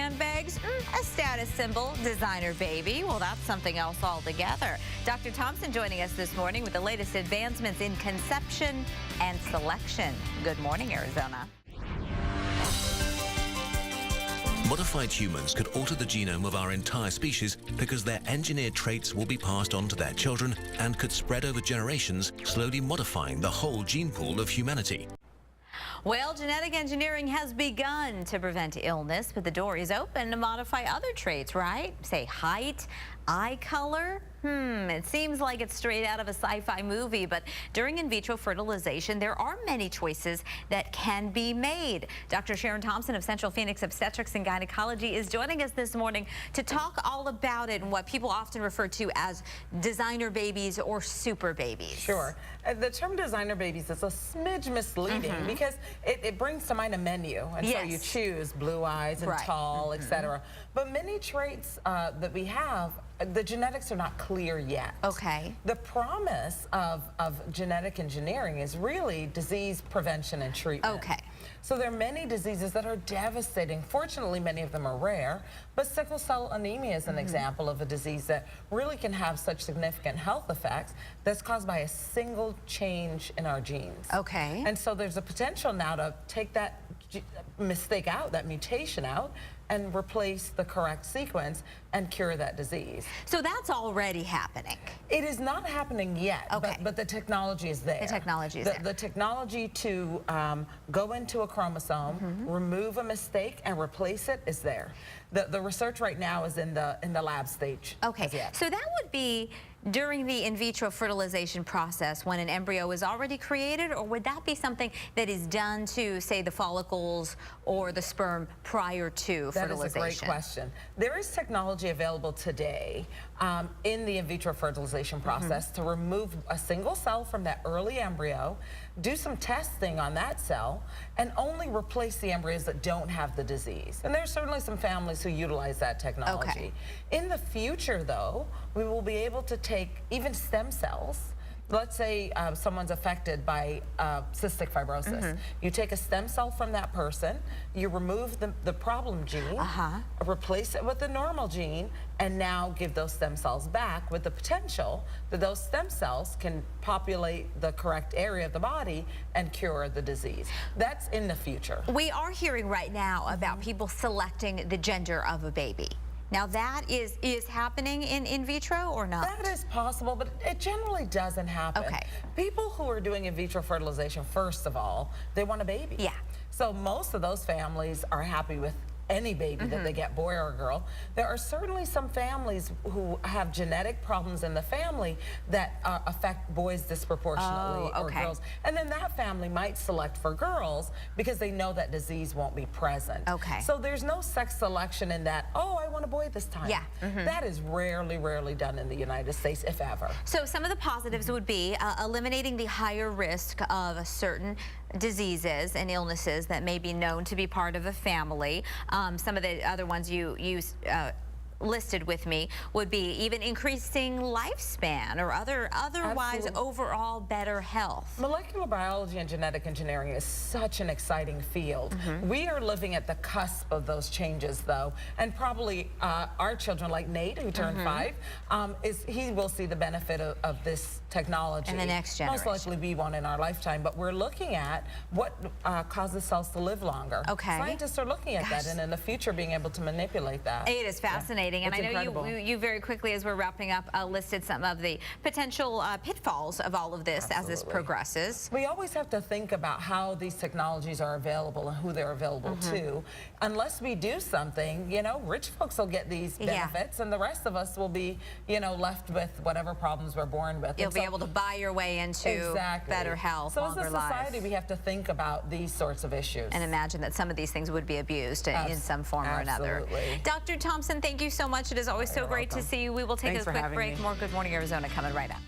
handbags, a status symbol, designer baby. Well, that's something else altogether. Dr. Thompson joining us this morning with the latest advancements in conception and selection. Good morning, Arizona. Modified humans could alter the genome of our entire species because their engineered traits will be passed on to their children and could spread over generations, slowly modifying the whole gene pool of humanity. Well, genetic engineering has begun to prevent illness, but the door is open to modify other traits, right? Say height, eye color. It seems like it's straight out of a sci-fi movie, but during in vitro fertilization, there are many choices that can be made. Dr. Sharon Thompson of Central Phoenix Obstetrics and Gynecology is joining us this morning to talk all about it and what people often refer to as designer babies or super babies. Sure. The term designer babies is a smidge misleading because it brings to mind a menu, and so you choose blue eyes and tall, etc. But many traits that we have, the genetics are not clear yet. Okay. The promise of genetic engineering is really disease prevention and treatment. Okay. So there are many diseases that are devastating. Fortunately, many of them are rare, but sickle cell anemia is an example of a disease that really can have such significant health effects that's caused by a single change in our genes. Okay. And so there's a potential now to take that mistake out, that mutation out, and replace the correct sequence and cure that disease. So that's already happening. It is not happening yet, but the technology is there. The technology is there. The technology to go into a chromosome, remove a mistake, and replace it is there. The research right now is in the lab stage. Okay, so that would be during the in vitro fertilization process when an embryo is already created, or would that be something that is done to, say, the follicles or the sperm prior to fertilization? That is a great question. There is technology available today in the in vitro fertilization process to remove a single cell from that early embryo, do some testing on that cell, and only replace the embryos that don't have the disease. And there's certainly some families who utilize that technology. Okay. In the future, though, we will be able to take even stem cells. Let's say someone's affected by cystic fibrosis. You take a stem cell from that person, you remove the problem gene, replace it with the normal gene, and now give those stem cells back with the potential that those stem cells can populate the correct area of the body and cure the disease. That's in the future. We are hearing right now about people selecting the gender of a baby. Now that is happening in vitro or not? That is possible, but it generally doesn't happen. Okay. People who are doing in vitro fertilization, first of all, they want a baby. Yeah. So most of those families are happy with any baby that they get, boy or girl. There are certainly some families who have genetic problems in the family that affect boys disproportionately or girls. And then that family might select for girls because they know that disease won't be present. Okay. So there's no sex selection in that, oh, I want a boy this time. Yeah. That is rarely done in the United States, if ever. So some of the positives would be eliminating the higher risk of certain diseases and illnesses that may be known to be part of a family. Some of the other ones you listed with me would be even increasing lifespan or otherwise overall better health. Molecular biology and genetic engineering is such an exciting field. We are living at the cusp of those changes, though, and probably our children, like Nate, who turned 5, he will see the benefit of this technology. And the next generation. Most likely be one in our lifetime, but we're looking at what causes cells to live longer. Okay. Scientists are looking at that, and in the future being able to manipulate that. It is fascinating. And I know you very quickly, as we're wrapping up, listed some of the potential pitfalls of all of this as this progresses. We always have to think about how these technologies are available and who they're available to. Unless we do something, you know, rich folks will get these benefits, and the rest of us will be, you know, left with whatever problems we're born with. You'll be able to buy your way into better health, longer lives. So as a society, we have to think about these sorts of issues. And imagine that some of these things would be abused in some form or another. Dr. Thompson, thank you so much. It is always so great to see you. We will take a quick break. More Good Morning Arizona coming right up.